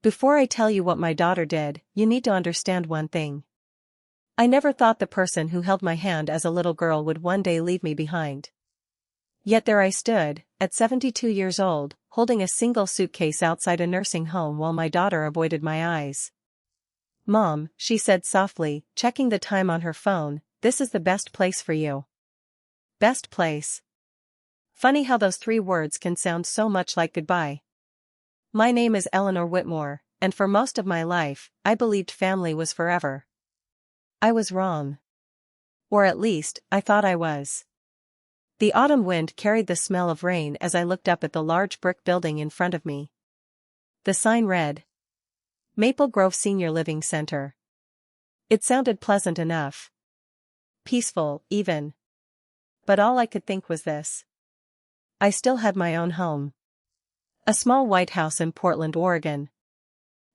Before I tell you what my daughter did, you need to understand one thing. I never thought the person who held my hand as a little girl would one day leave me behind. Yet there I stood, at 72 years old, holding a single suitcase outside a nursing home while my daughter avoided my eyes. "Mom," she said softly, checking the time on her phone, "this is the best place for you." Best place. Funny how those three words can sound so much like goodbye. My name is Eleanor Whitmore, and for most of my life, I believed family was forever. I was wrong. Or at least, I thought I was. The autumn wind carried the smell of rain as I looked up at the large brick building in front of me. The sign read, Maple Grove Senior Living Center. It sounded pleasant enough. Peaceful, even. But all I could think was this. I still had my own home. A small white house in Portland, Oregon.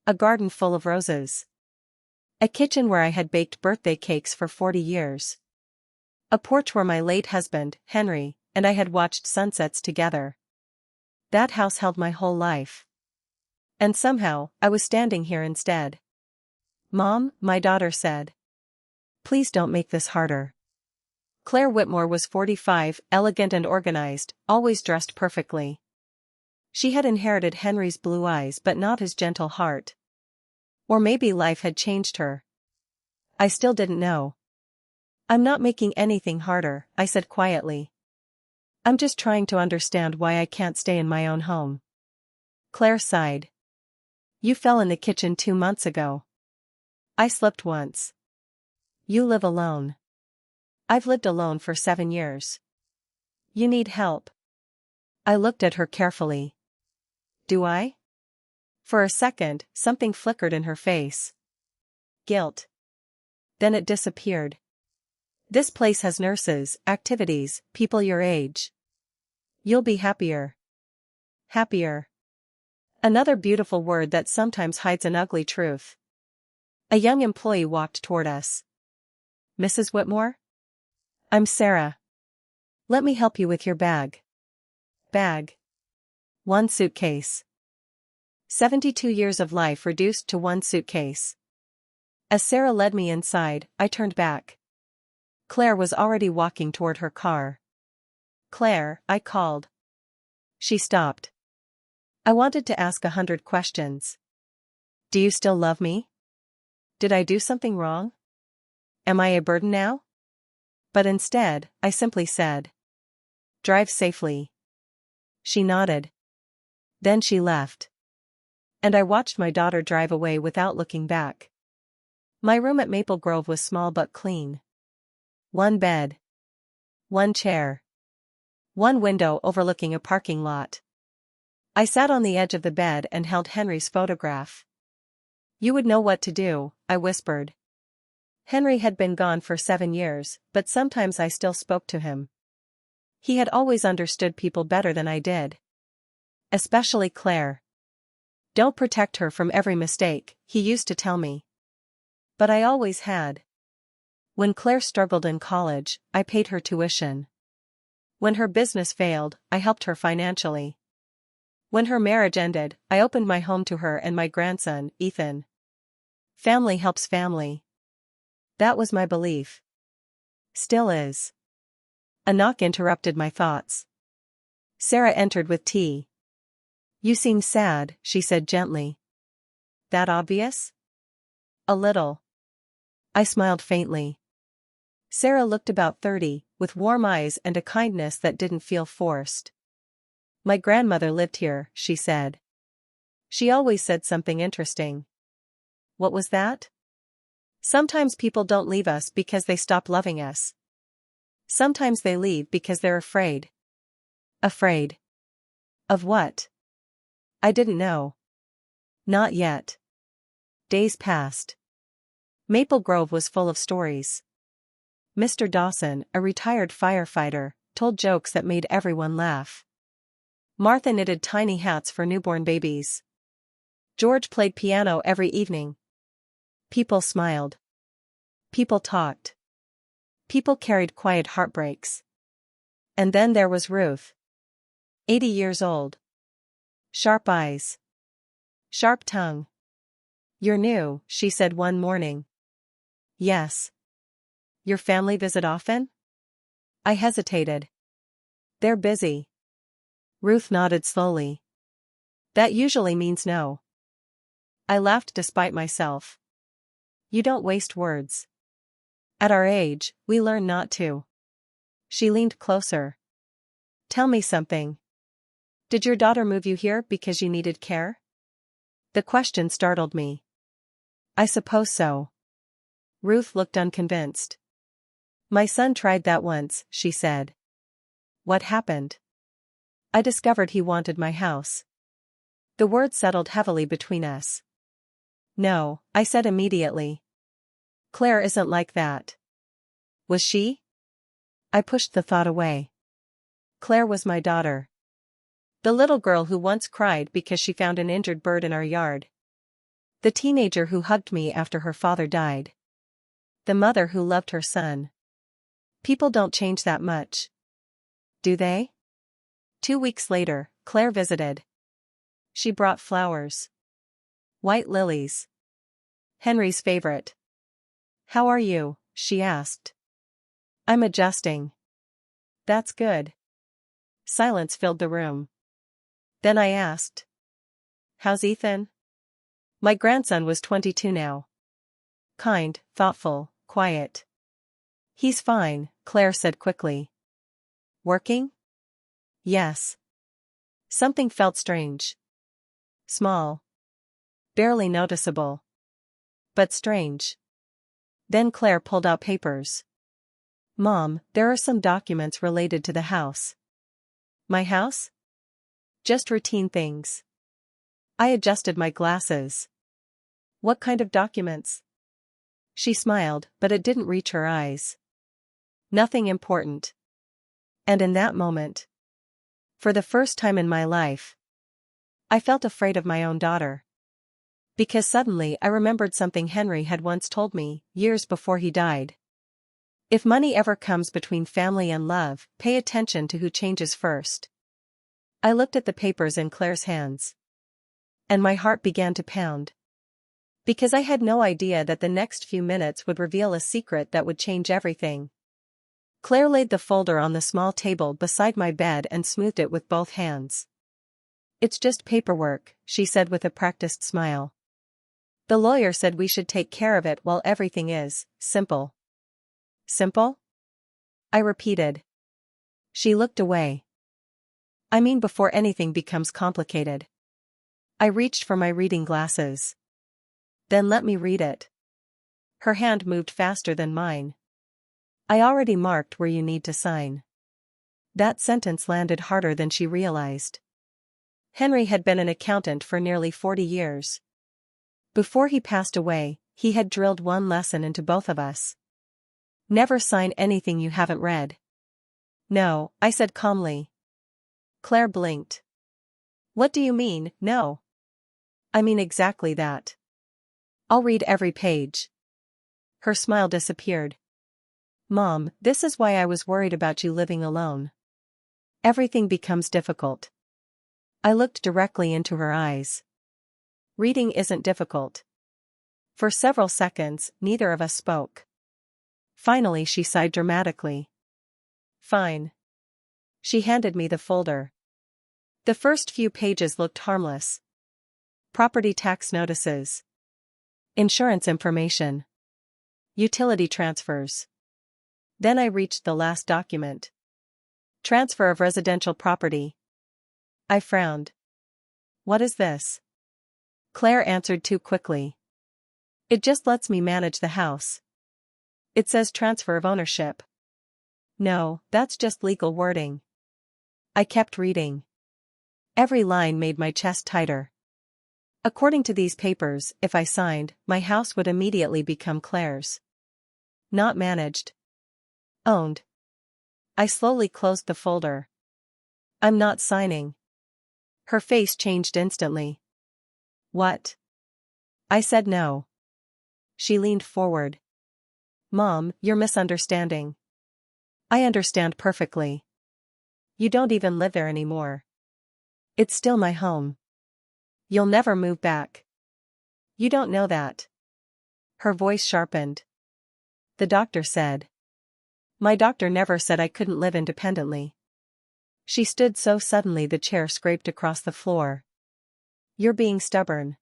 A garden full of roses. A kitchen where I had baked birthday cakes for 40 years. A porch where my late husband, Henry, and I had watched sunsets together. That house held my whole life. And somehow, I was standing here instead. "Mom," my daughter said. "Please don't make this harder." Claire Whitmore was 45, elegant and organized, always dressed perfectly. She had inherited Henry's blue eyes but not his gentle heart. Or maybe life had changed her. I still didn't know. "I'm not making anything harder," I said quietly. "I'm just trying to understand why I can't stay in my own home." Claire sighed. "You fell in the kitchen 2 months ago." "I slipped once." "You live alone." "I've lived alone for 7 years." "You need help." I looked at her carefully. "Do I?" For a second, something flickered in her face. Guilt. Then it disappeared. "This place has nurses, activities, people your age. You'll be happier." Happier. Another beautiful word that sometimes hides an ugly truth. A young employee walked toward us. "Mrs. Whitmore?" "I'm Sarah. Let me help you with your bag." Bag. 1 suitcase. 72 years of life reduced to 1 suitcase. As Sarah led me inside, I turned back. Claire was already walking toward her car. "Claire," I called. She stopped. I wanted to ask 100 questions. "Do you still love me? Did I do something wrong? Am I a burden now?" But instead, I simply said, "Drive safely." She nodded. Then she left. And I watched my daughter drive away without looking back. My room at Maple Grove was small but clean. 1 bed. 1 chair. 1 window overlooking a parking lot. I sat on the edge of the bed and held Henry's photograph. "You would know what to do," I whispered. Henry had been gone for 7 years, but sometimes I still spoke to him. He had always understood people better than I did. Especially Claire. "Don't protect her from every mistake," he used to tell me. But I always had. When Claire struggled in college, I paid her tuition. When her business failed, I helped her financially. When her marriage ended, I opened my home to her and my grandson, Ethan. Family helps family. That was my belief. Still is. A knock interrupted my thoughts. Sarah entered with tea. "You seem sad," she said gently. "That obvious?" "A little." I smiled faintly. Sarah looked about 30, with warm eyes and a kindness that didn't feel forced. "My grandmother lived here," she said. "She always said something interesting." "What was that?" "Sometimes people don't leave us because they stop loving us. Sometimes they leave because they're afraid." Afraid. Of what? I didn't know. Not yet. Days passed. Maple Grove was full of stories. Mr. Dawson, a retired firefighter, told jokes that made everyone laugh. Martha knitted tiny hats for newborn babies. George played piano every evening. People smiled. People talked. People carried quiet heartbreaks. And then there was Ruth. 80 years old. Sharp eyes. Sharp tongue. You're new, she said one morning. Yes. Your family visit often? I hesitated. They're busy. Ruth nodded slowly. That usually means no. I laughed despite myself. You don't waste words. At our age, we learn not to. She leaned closer. Tell me something. Did your daughter move you here because you needed care? The question startled me. I suppose so. Ruth looked unconvinced. My son tried that once, she said. What happened? I discovered he wanted my house. The word settled heavily between us. No, I said immediately. Claire isn't like that. Was she? I pushed the thought away. Claire was my daughter. The little girl who once cried because she found an injured bird in our yard. The teenager who hugged me after her father died. The mother who loved her son. People don't change that much. Do they? 2 weeks later, Claire visited. She brought flowers. White lilies. Henry's favorite. How are you? She asked. I'm adjusting. That's good. Silence filled the room. Then I asked. How's Ethan? My grandson was 22 now. Kind, thoughtful, quiet. He's fine, Claire said quickly. Working? Yes. Something felt strange. Small. Barely noticeable. But strange. Then Claire pulled out papers. Mom, there are some documents related to the house. My house? Just routine things. I adjusted my glasses. What kind of documents? She smiled, but it didn't reach her eyes. Nothing important. And in that moment, for the first time in my life, I felt afraid of my own daughter. Because suddenly I remembered something Henry had once told me, years before he died. If money ever comes between family and love, pay attention to who changes first. I looked at the papers in Claire's hands. And my heart began to pound. Because I had no idea that the next few minutes would reveal a secret that would change everything. Claire laid the folder on the small table beside my bed and smoothed it with both hands. It's just paperwork, she said with a practiced smile. The lawyer said we should take care of it while everything is simple. Simple? I repeated. She looked away. I mean before anything becomes complicated. I reached for my reading glasses. Then let me read it. Her hand moved faster than mine. I already marked where you need to sign. That sentence landed harder than she realized. Henry had been an accountant for nearly 40 years. Before he passed away, he had drilled one lesson into both of us. Never sign anything you haven't read. No, I said calmly. Claire blinked. What do you mean, no? I mean exactly that. I'll read every page. Her smile disappeared. Mom, this is why I was worried about you living alone. Everything becomes difficult. I looked directly into her eyes. Reading isn't difficult. For several seconds, neither of us spoke. Finally she sighed dramatically. Fine. She handed me the folder. The first few pages looked harmless. Property tax notices. Insurance information. Utility transfers. Then I reached the last document. Transfer of residential property. I frowned. What is this? Claire answered too quickly. It just lets me manage the house. It says transfer of ownership. No, that's just legal wording. I kept reading. Every line made my chest tighter. According to these papers, if I signed, my house would immediately become Claire's. Not managed. Owned. I slowly closed the folder. I'm not signing. Her face changed instantly. What? I said no. She leaned forward. Mom, you're misunderstanding. I understand perfectly. You don't even live there anymore. It's still my home. You'll never move back. You don't know that. Her voice sharpened. The doctor said. My doctor never said I couldn't live independently. She stood so suddenly the chair scraped across the floor. You're being stubborn.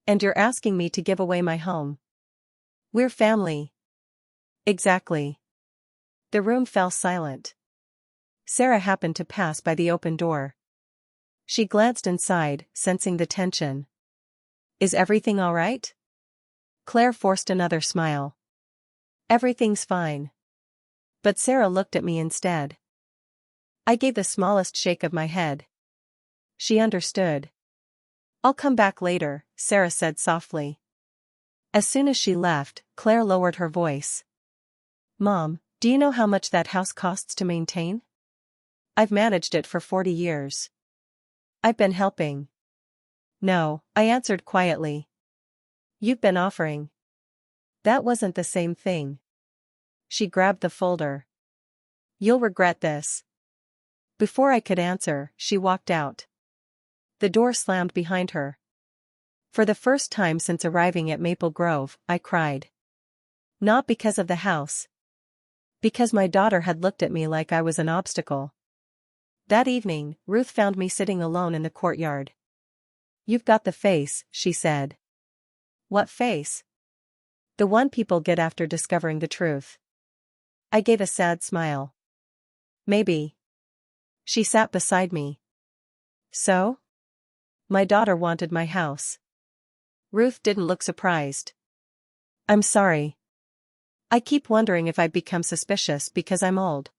And you're asking me to give away my home. We're family. Exactly. The room fell silent. Sarah happened to pass by the open door. She glanced inside, sensing the tension. Is everything all right? Claire forced another smile. Everything's fine. But Sarah looked at me instead. I gave the smallest shake of my head. She understood. I'll come back later, Sarah said softly. As soon as she left, Claire lowered her voice. Mom, do you know how much that house costs to maintain? I've managed it for 40 years. I've been helping. No, I answered quietly. You've been offering. That wasn't the same thing. She grabbed the folder. You'll regret this. Before I could answer, she walked out. The door slammed behind her. For the first time since arriving at Maple Grove, I cried. Not because of the house. Because my daughter had looked at me like I was an obstacle. That evening, Ruth found me sitting alone in the courtyard. You've got the face, she said. What face? The one people get after discovering the truth. I gave a sad smile. Maybe. She sat beside me. So? My daughter wanted my house. Ruth didn't look surprised. I'm sorry. I keep wondering if I've become suspicious because I'm old.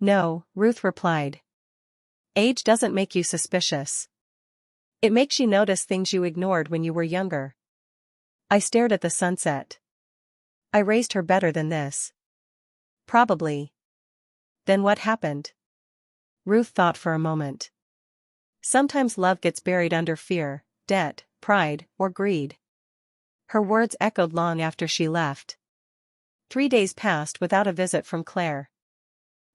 No, Ruth replied. Age doesn't make you suspicious. It makes you notice things you ignored when you were younger. I stared at the sunset. I raised her better than this. Probably. Then what happened? Ruth thought for a moment. Sometimes love gets buried under fear, debt, pride, or greed. Her words echoed long after she left. 3 days passed without a visit from Claire.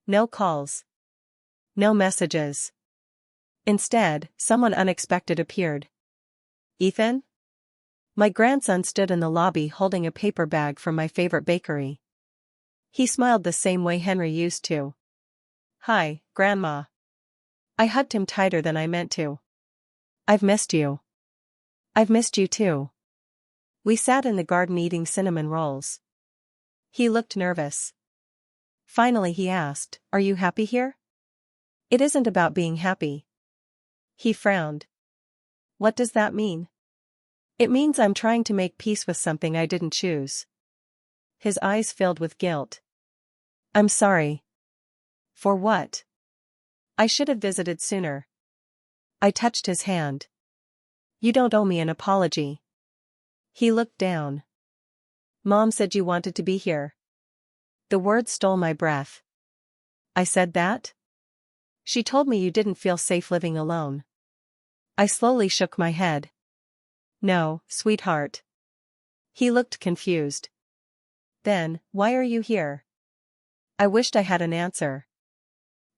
No calls. No messages. Instead, someone unexpected appeared. Ethan? My grandson stood in the lobby holding a paper bag from my favorite bakery. He smiled the same way Henry used to. Hi, Grandma. I hugged him tighter than I meant to. I've missed you. I've missed you too. We sat in the garden eating cinnamon rolls. He looked nervous. Finally he asked, Are you happy here? It isn't about being happy. He frowned. What does that mean? It means I'm trying to make peace with something I didn't choose. His eyes filled with guilt. I'm sorry. For what? I should have visited sooner. I touched his hand. You don't owe me an apology. He looked down. Mom said you wanted to be here. The words stole my breath. I said that? She told me you didn't feel safe living alone. I slowly shook my head. No, sweetheart. He looked confused. Then, why are you here? I wished I had an answer.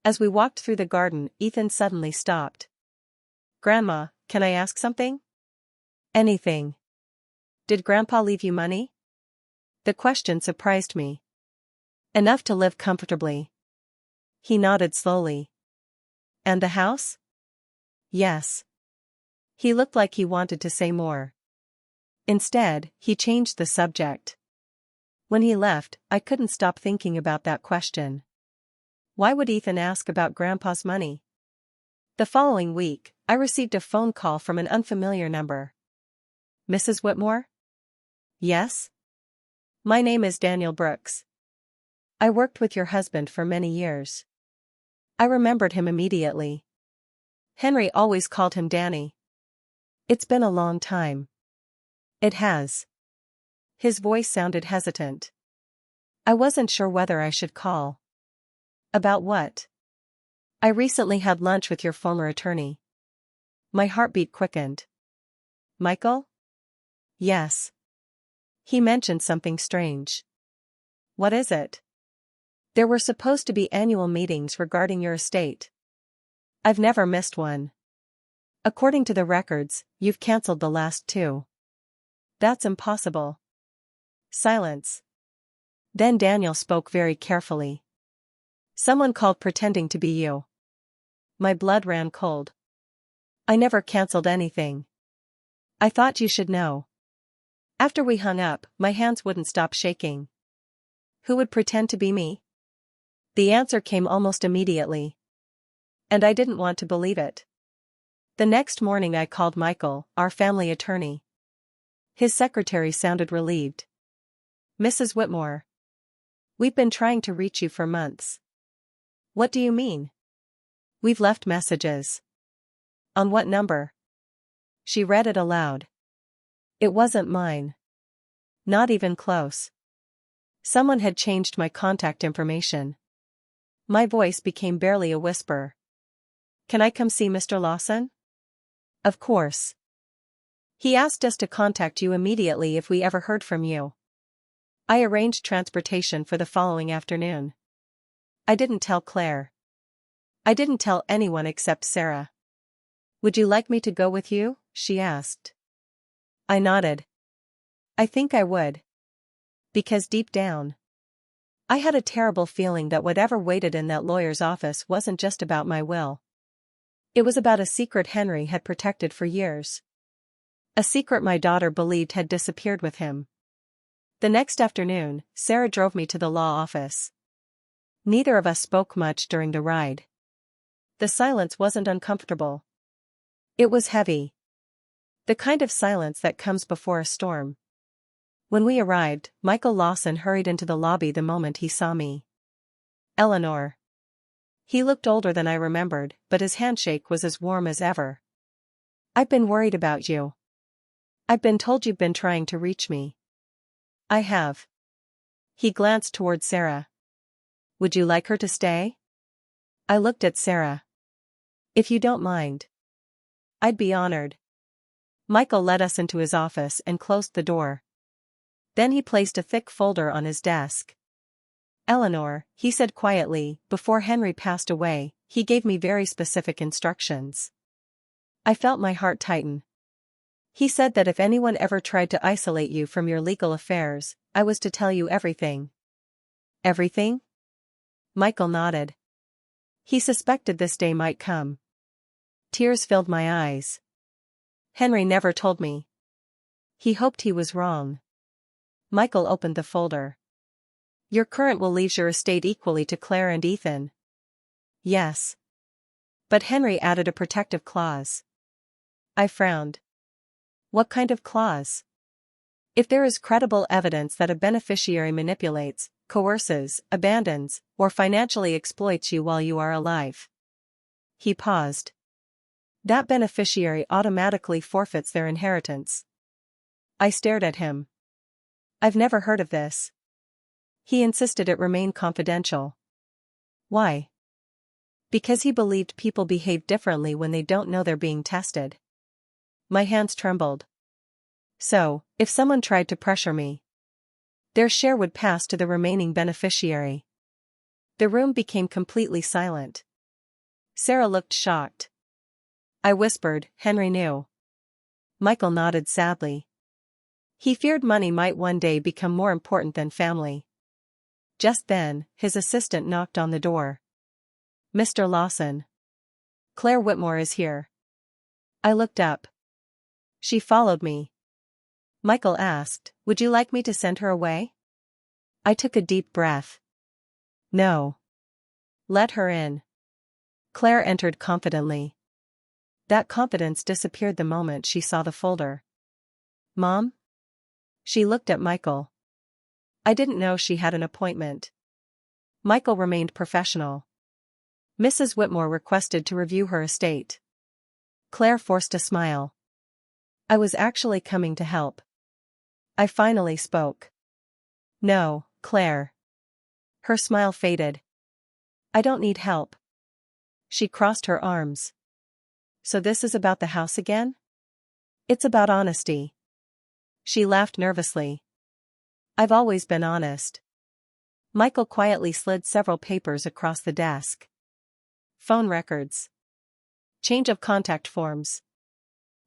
As we walked through the garden, Ethan suddenly stopped. Grandma, can I ask something? Anything. Did Grandpa leave you money? The question surprised me. Enough to live comfortably. He nodded slowly. And the house? Yes. He looked like he wanted to say more. Instead, he changed the subject. When he left, I couldn't stop thinking about that question. Why would Ethan ask about Grandpa's money? The following week, I received a phone call from an unfamiliar number. Mrs. Whitmore? Yes? My name is Daniel Brooks. I worked with your husband for many years. I remembered him immediately. Henry always called him Danny. It's been a long time. It has. His voice sounded hesitant. I wasn't sure whether I should call. About what? I recently had lunch with your former attorney. My heartbeat quickened. Michael? Yes. He mentioned something strange. What is it? There were supposed to be annual meetings regarding your estate. I've never missed one. According to the records, you've cancelled the last 2. That's impossible. Silence. Then Daniel spoke very carefully. Someone called pretending to be you. My blood ran cold. I never cancelled anything. I thought you should know. After we hung up, my hands wouldn't stop shaking. Who would pretend to be me? The answer came almost immediately. And I didn't want to believe it. The next morning I called Michael, our family attorney. His secretary sounded relieved. Mrs. Whitmore. We've been trying to reach you for months. What do you mean? We've left messages. On what number? She read it aloud. It wasn't mine. Not even close. Someone had changed my contact information. My voice became barely a whisper. Can I come see Mr. Lawson? Of course. He asked us to contact you immediately if we ever heard from you. I arranged transportation for the following afternoon. I didn't tell Claire. I didn't tell anyone except Sarah. Would you like me to go with you? She asked. I nodded. I think I would. Because deep down, I had a terrible feeling that whatever waited in that lawyer's office wasn't just about my will. It was about a secret Henry had protected for years. A secret my daughter believed had disappeared with him. The next afternoon, Sarah drove me to the law office. Neither of us spoke much during the ride. The silence wasn't uncomfortable. It was heavy. The kind of silence that comes before a storm. When we arrived, Michael Lawson hurried into the lobby the moment he saw me. Eleanor. He looked older than I remembered, but his handshake was as warm as ever. I've been worried about you. I've been told you've been trying to reach me. I have. He glanced toward Sarah. Would you like her to stay? I looked at Sarah. If you don't mind. I'd be honored. Michael led us into his office and closed the door. Then he placed a thick folder on his desk. Eleanor, he said quietly, before Henry passed away, he gave me very specific instructions. I felt my heart tighten. He said that if anyone ever tried to isolate you from your legal affairs, I was to tell you everything. Everything? Michael nodded. He suspected this day might come. Tears filled my eyes. Henry never told me. He hoped he was wrong. Michael opened the folder. Your current will leaves your estate equally to Claire and Ethan. Yes. But Henry added a protective clause. I frowned. What kind of clause? If there is credible evidence that a beneficiary manipulates, coerces, abandons, or financially exploits you while you are alive. He paused. That beneficiary automatically forfeits their inheritance. I stared at him. I've never heard of this. He insisted it remain confidential. Why? Because he believed people behave differently when they don't know they're being tested. My hands trembled. So, if someone tried to pressure me, their share would pass to the remaining beneficiary. The room became completely silent. Sarah looked shocked. I whispered, Henry knew. Michael nodded sadly. He feared money might one day become more important than family. Just then, his assistant knocked on the door. Mr. Lawson. Claire Whitmore is here. I looked up. She followed me. Michael asked, would you like me to send her away? I took a deep breath. No. Let her in. Claire entered confidently. That confidence disappeared the moment she saw the folder. Mom? She looked at Michael. I didn't know she had an appointment. Michael remained professional. Mrs. Whitmore requested to review her estate. Claire forced a smile. I was actually coming to help. I finally spoke. No, Claire. Her smile faded. I don't need help. She crossed her arms. So this is about the house again? It's about honesty. She laughed nervously. I've always been honest. Michael quietly slid several papers across the desk. Phone records. Change of contact forms.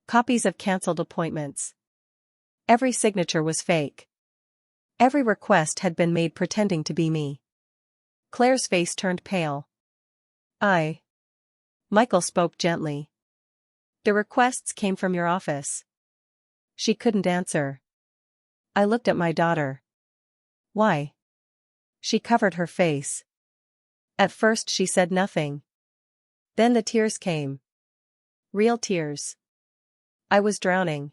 Copies of cancelled appointments. Every signature was fake. Every request had been made pretending to be me. Claire's face turned pale. Michael spoke gently. The requests came from your office. She couldn't answer. I looked at my daughter. Why? She covered her face. At first she said nothing. Then the tears came. Real tears. I was drowning.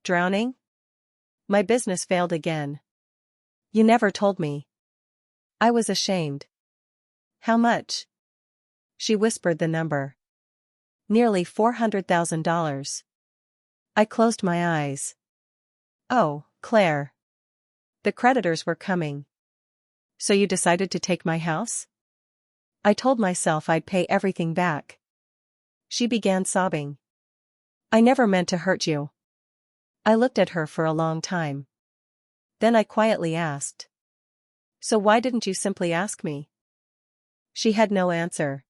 Drowning? My business failed again. You never told me. I was ashamed. How much? She whispered the number. Nearly $400,000. I closed my eyes. Oh, Claire. The creditors were coming. So you decided to take my house? I told myself I'd pay everything back. She began sobbing. I never meant to hurt you. I looked at her for a long time. Then I quietly asked. So why didn't you simply ask me? She had no answer.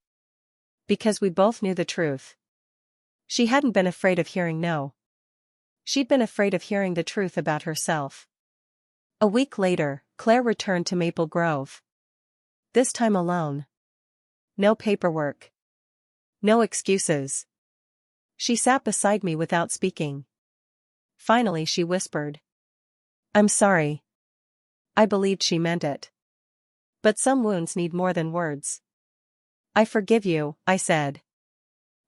Because we both knew the truth. She hadn't been afraid of hearing no. She'd been afraid of hearing the truth about herself. A week later, Claire returned to Maple Grove. This time alone. No paperwork. No excuses. She sat beside me without speaking. Finally she whispered. I'm sorry. I believed she meant it. But some wounds need more than words. I forgive you, I said.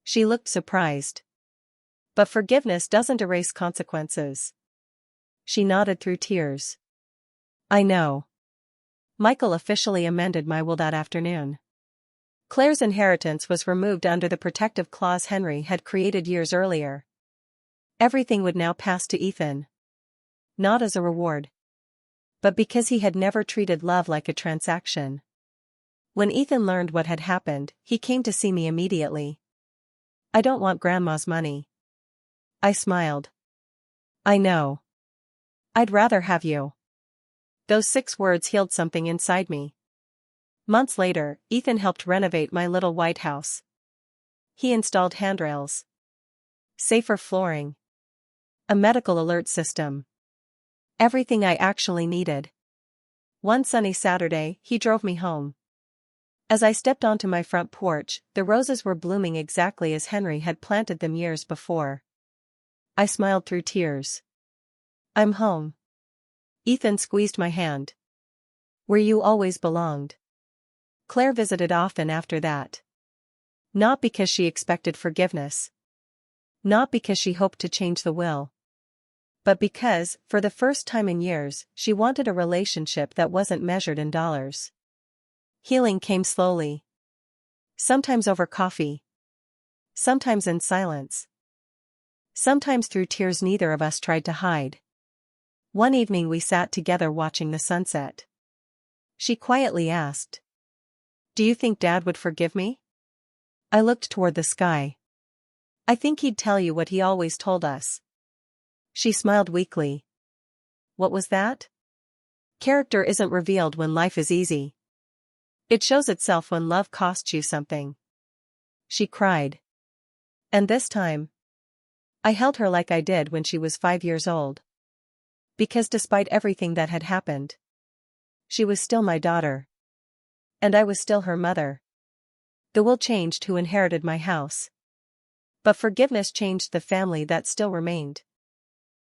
She looked surprised. But forgiveness doesn't erase consequences. She nodded through tears. I know. Michael officially amended my will that afternoon. Claire's inheritance was removed under the protective clause Henry had created years earlier. Everything would now pass to Ethan. Not as a reward. But because he had never treated love like a transaction. When Ethan learned what had happened, he came to see me immediately. I don't want Grandma's money. I smiled. I know. I'd rather have you. Those 6 words healed something inside me. Months later, Ethan helped renovate my little white house. He installed handrails. Safer flooring. A medical alert system. Everything I actually needed. One sunny Saturday, he drove me home. As I stepped onto my front porch, the roses were blooming exactly as Henry had planted them years before. I smiled through tears. I'm home. Ethan squeezed my hand. Where you always belonged. Claire visited often after that. Not because she expected forgiveness. Not because she hoped to change the will. But because, for the first time in years, she wanted a relationship that wasn't measured in dollars. Healing came slowly. Sometimes over coffee. Sometimes in silence. Sometimes through tears neither of us tried to hide. One evening we sat together watching the sunset. She quietly asked. Do you think Dad would forgive me? I looked toward the sky. I think he'd tell you what he always told us. She smiled weakly. What was that? Character isn't revealed when life is easy. It shows itself when love costs you something. She cried. And this time, I held her like I did when she was 5 years old. Because despite everything that had happened, she was still my daughter. And I was still her mother. The will changed who inherited my house. But forgiveness changed the family that still remained.